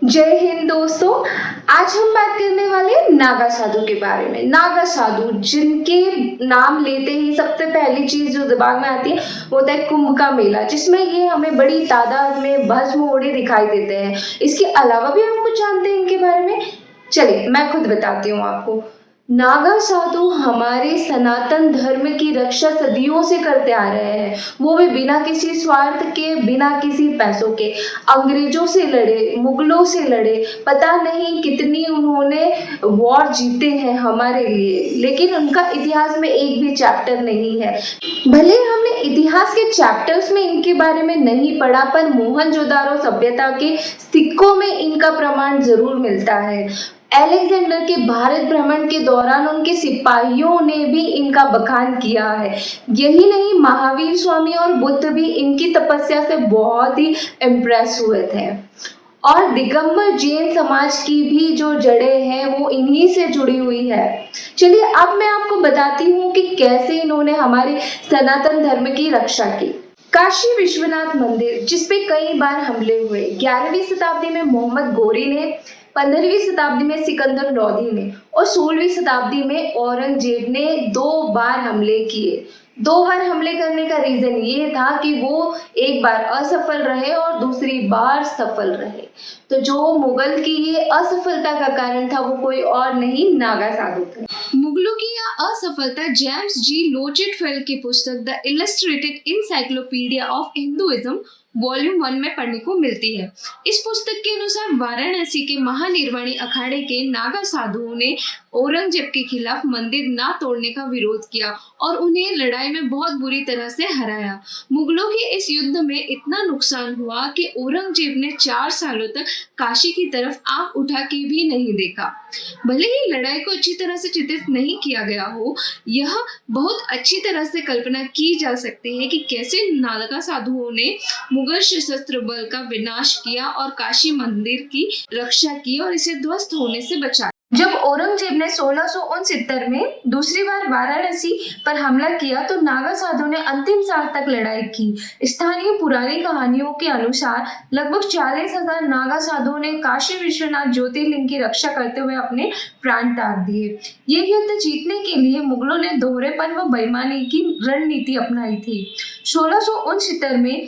जय हिंद दोस्तों। आज हम बात करने वाले हैं नागा साधु के बारे में। नागा साधु जिनके नाम लेते ही सबसे पहली चीज जो दिमाग में आती है वो होता है कुंभ का मेला, जिसमें ये हमें बड़ी तादाद में भस्म ओढ़े दिखाई देते हैं। इसके अलावा भी हम कुछ जानते हैं इनके बारे में। चलिए मैं खुद बताती हूँ आपको। नागा साधु हमारे सनातन धर्म की रक्षा सदियों से करते आ रहे हैं, वो भी बिना किसी स्वार्थ के, बिना किसी पैसों के। अंग्रेजों से लड़े, मुगलों से लड़े, पता नहीं कितनी उन्होंने वॉर जीते हैं हमारे लिए, लेकिन उनका इतिहास में एक भी चैप्टर नहीं है। भले हमने इतिहास के चैप्टर्स में इनके बारे में नहीं पढ़ा, पर मोहनजोदारो सभ्यता के सिक्कों में इनका प्रमाण जरूर मिलता है। अलेक्जेंडर के भारत भ्रमण के दौरान उनके सिपाहियों ने भी इनका बखान किया है। यही नहीं, महावीर स्वामी और बुद्ध भी इनकी तपस्या से बहुत ही इम्प्रेस हुए थे। और दिगंबर जैन समाज की भी जो जड़ें हैं वो इन्हीं से जुड़ी हुई है। चलिए अब मैं आपको बताती हूँ कि कैसे इन्होंने हमारे सनातन धर्म की रक्षा की। काशी विश्वनाथ मंदिर, जिसपे कई बार हमले हुए। 11वीं शताब्दी में मोहम्मद गोरी ने, 15वीं शताब्दी में सिकंदर लोदी ने और 16वीं शताब्दी में औरंगजेब ने 2 बार हमले किए। 2 बार हमले करने का रीजन ये था कि वो एक बार असफल रहे और दूसरी बार सफल रहे। तो जो मुगल की ये असफलता का कारण था वो कोई और नहीं, नागा साधु थे। मुगलों की यह असफलता जेम्स जी लोचेटफेल्ड की पुस्तक the illustrated encyclopedia of Hinduism volume 1 में पढ़ने को मिलती है। इस पुस्तक के अनुसार वाराणसी के महानिर्वाणी अखाड़े के नागा साधुओं ने औरंगजेब के खिलाफ मंदिर ना तोड़ने का विरोध किया और उन्हें लड़ाई में बहुत बुरी तरह से हराया। मुगलों के इस युद्ध में इतना नुकसान हुआ कि औरंगजेब ने 4 सालों तक काशी की तरफ आंख उठा के भी नहीं देखा। भले ही लड़ाई को अच्छी तरह से चित्रित नहीं किया गया हो, यह बहुत अच्छी तरह से कल्पना की जा सकती है कि कैसे नागा साधुओं ने मुगल सशस्त्र बल का विनाश किया और काशी मंदिर की रक्षा की और इसे ध्वस्त होने से बचाया। जब औरंगजेब ने 1669 में दूसरी बार वाराणसी पर हमला किया तो नागा साधु ने अंतिम सांस तक लड़ाई की। स्थानीय पुरानी कहानियों के अनुसार लगभग 40,000 नागा साधुओं ने काशी विश्वनाथ ज्योतिर्लिंग की रक्षा करते हुए अपने प्राण त्याग दिए। ये युद्ध जीतने के लिए मुगलों ने दोहरेपन व बेईमानी की रणनीति अपनाई थी। 1669 में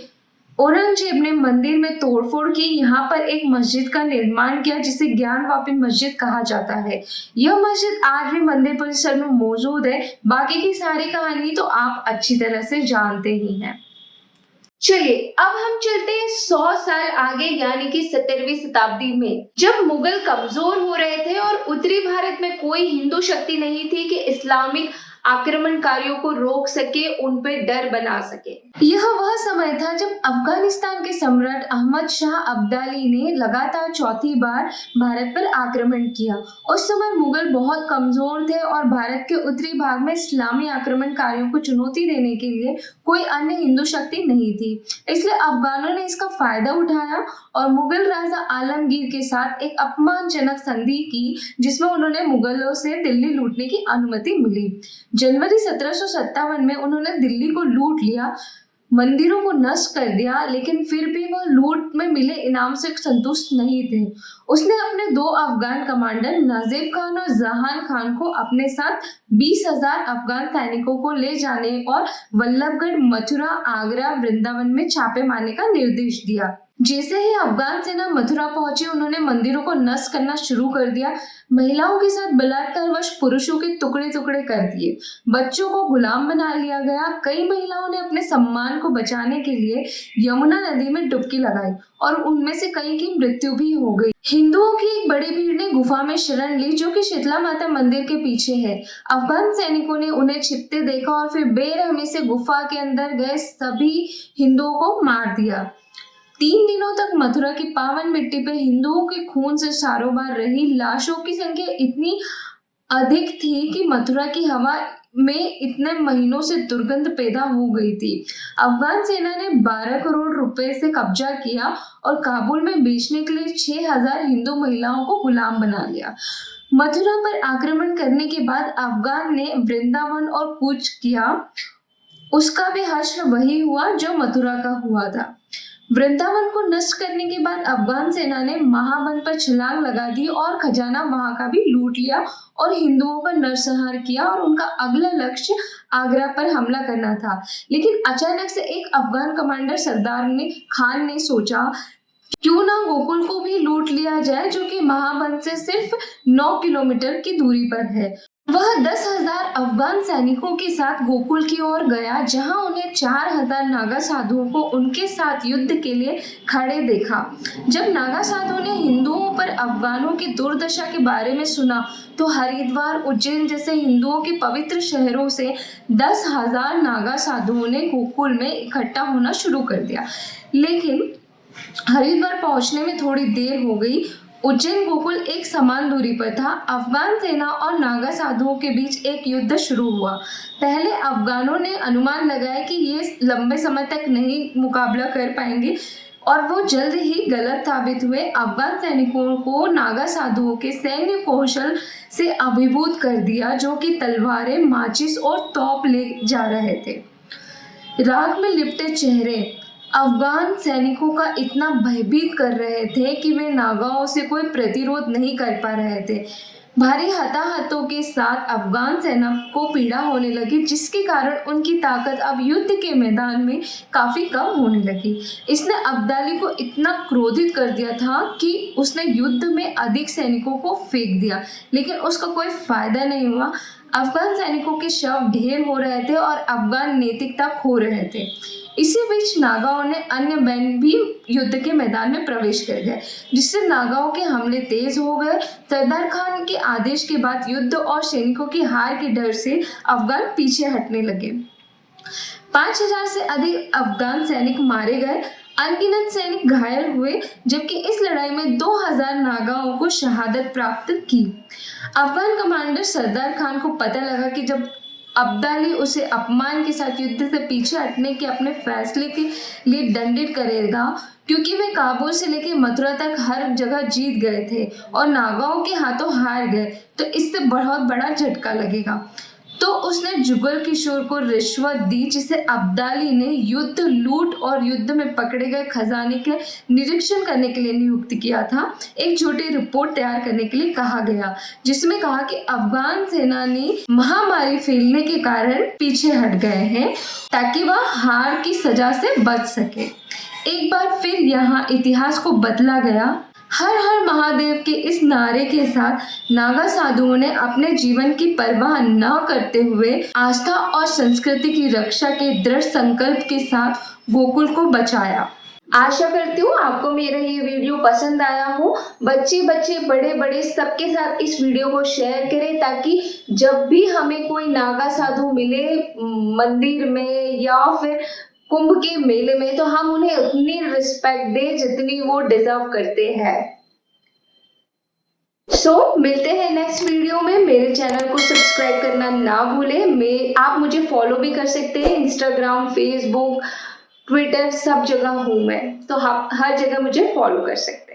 औरंगजेब ने मंदिर में तोड़फोड़ की, यहाँ पर एक मस्जिद का निर्माण किया जिसे ज्ञानवापी मस्जिद कहा जाता है। यह मस्जिद आज भी मंदिर परिसर में मौजूद है। बाकी की सारी कहानी तो आप अच्छी तरह से जानते ही हैं। चलिए अब हम चलते हैं 100 साल आगे, यानी कि 17वीं शताब्दी में, जब मुगल कमजोर हो रहे थे और उत्तरी भारत में कोई हिंदू शक्ति नहीं थी कि इस्लामिक आक्रमणकारियों को रोक सके, उन पे डर बना सके। यह वह समय था जब अफगानिस्तान के सम्राट अहमद शाह अब्दाली ने लगातार 4थी बार भारत पर आक्रमण किया। उस समय मुगल बहुत कमजोर थे और भारत के उत्तरी भाग में इस्लामी आक्रमणकारियों को चुनौती देने के लिए कोई अन्य हिंदू शक्ति नहीं थी। इसलिए अफगानों ने इसका फायदा उठाया और मुगल राजा आलमगीर के साथ एक अपमानजनक संधि की, जिसमें उन्होंने मुगलों से दिल्ली लूटने की अनुमति मिली। जनवरी 1757 में उन्होंने दिल्ली को लूट लिया, मंदिरों को नष्ट कर दिया, लेकिन फिर भी वह लूट में मिले इनाम से संतुष्ट नहीं थे। उसने अपने 2 अफगान कमांडर नजीब खान और जहान खान को अपने साथ 20,000 अफगान सैनिकों को ले जाने और वल्लभगढ़, मथुरा, आगरा, वृंदावन में छापे मारने का निर्देश दिया। जैसे ही अफगान सेना मथुरा पहुंची, उन्होंने मंदिरों को नष्ट करना शुरू कर दिया। महिलाओं के साथ बलात्कारवश पुरुषों के टुकड़े टुकड़े कर दिए, बच्चों को गुलाम बना लिया गया। कई महिलाओं ने अपने सम्मान को बचाने के लिए यमुना नदी में डुबकी लगाई और उनमें से कई की मृत्यु भी हो गई। हिंदुओं की एक बड़ी भीड़ ने गुफा में शरण ली, जो कि शीतला माता मंदिर के पीछे है। अफगान सैनिकों ने उन्हें छिपते देखा और फिर बेरहमी से गुफा के अंदर गए सभी हिंदुओं को मार दिया। 3 दिनों तक मथुरा की पावन मिट्टी पे हिंदुओं के खून से सारोबार रही। लाशों की संख्या इतनी अधिक थी कि मथुरा की हवा में इतने महीनों से दुर्गंध पैदा हो गई थी। अफगान सेना ने 12 करोड़ रुपए से कब्जा किया और काबुल में बेचने के लिए 6,000 हिंदू महिलाओं को गुलाम बना लिया। मथुरा पर आक्रमण करने के बाद अफगान ने वृंदावन और कूच किया। उसका भी हश्र वही हुआ जो मथुरा का हुआ था। वृंदावन को नष्ट करने के बाद अफगान सेना ने महाबन पर छलांग लगा दी और खजाना वहां का भी लूट लिया और हिंदुओं का नरसंहार किया और उनका अगला लक्ष्य आगरा पर हमला करना था। लेकिन अचानक से एक अफगान कमांडर सरदार खान ने सोचा क्यों ना गोकुल को भी लूट लिया जाए, जो कि महाबन से सिर्फ 9 किलोमीटर की दूरी पर है। वह 10,000 अफगान सैनिकों के साथ गोकुल की ओर गया, जहां उन्हें 4,000 नागा साधुओं को उनके साथ युद्ध के लिए खड़े देखा। जब नागा साधुओं ने हिंदुओं पर अफगानों की दुर्दशा के बारे में सुना तो हरिद्वार, उज्जैन जैसे हिंदुओं के पवित्र शहरों से 10,000 नागा साधुओं ने गोकुल में इकट्ठा होना शुरू कर दिया। लेकिन हरिद्वार पहुंचने में थोड़ी देर हो गई। उज्जैन गोकुल एक समान दूरी पर था। अफगान सेना और नागा साधुओं के बीच एक युद्ध शुरू हुआ। पहले अफगानों ने अनुमान लगाया कि ये लंबे समय तक नहीं मुकाबला कर पाएंगे और वो जल्द ही गलत साबित हुए। अफगान सैनिकों को नागा साधुओं के सैन्य कौशल से अभिभूत कर दिया, जो कि तलवारें, माचिस और तोप ले जा रहे थे। राख में लिपटे चेहरे अफगान सैनिकों का इतना भयभीत कर रहे थे कि वे नागाओं से कोई प्रतिरोध नहीं कर पा रहे थे। भारी हताहतों के साथ अफगान सेना को पीड़ा होने लगी, जिसके कारण उनकी ताकत अब युद्ध के मैदान में काफी कम होने लगी। इसने अब्दाली को इतना क्रोधित कर दिया था कि उसने युद्ध में अधिक सैनिकों को फेंक दिया, लेकिन उसका कोई फायदा नहीं हुआ। अफगान सैनिकों के शव ढेर हो रहे थे और अफगान नैतिकता खो रहे थे। इसी बीच नागाओं ने अन्य बैंड भी युद्ध के मैदान में प्रवेश कर गए, जिससे नागाओं के हमले तेज हो गए। सरदार खान के आदेश के बाद युद्ध और सैनिकों की हार के डर से अफगान पीछे हटने लगे। 5,000 से अधिक अफगान सैनिक मारे गए, अनगिनत सैनिक घायल हुए, जबकि इस लड़ाई में 2,000 नागाओं को शहादत प्राप्त की। अफगान कमांडर सरदार खान को पता लगा कि जब अब्दाली उसे अपमान के साथ युद्ध से पीछे हटने के अपने फैसले के लिए दंडित करेगा, क्योंकि वे काबुल से लेकर मथुरा तक हर जगह जीत गए थे और नागाओं के हाथों हार गए, तो इससे बहुत बड़ा झटका लगेगा। तो उसने जुगल किशोर को रिश्वत दी, जिसे अब्दाली ने युद्ध, लूट और युद्ध में पकड़े गए खजाने के निरीक्षण करने के लिए नियुक्त किया था। एक छोटी रिपोर्ट तैयार करने के लिए कहा गया, जिसमें कहा कि अफगान सेना ने महामारी फैलने के कारण पीछे हट गए हैं ताकि वह हार की सजा से बच सके। एक बार फिर यहाँ इतिहास को बदला गया। हर हर महादेव के इस नारे के साथ नागा साधुओं ने अपने जीवन की परवाह न करते हुए आस्था और संस्कृति की रक्षा के दृढ़ संकल्प के साथ गोकुल को बचाया। आशा करती हूँ आपको मेरा ये वीडियो पसंद आया हो। बच्चे बच्चे, बड़े बड़े सबके साथ इस वीडियो को शेयर करें, ताकि जब भी हमें कोई नागा साधु मिले मंदिर में या फिर कुंभ के मेले में, तो हम उन्हें उतनी रिस्पेक्ट दें जितनी वो डिजर्व करते हैं। मिलते हैं नेक्स्ट वीडियो में। मेरे चैनल को सब्सक्राइब करना ना भूलें। आप मुझे फॉलो भी कर सकते हैं, इंस्टाग्राम, फेसबुक, ट्विटर, सब जगह हूँ मैं, तो आप हर जगह मुझे फॉलो कर सकते हैं।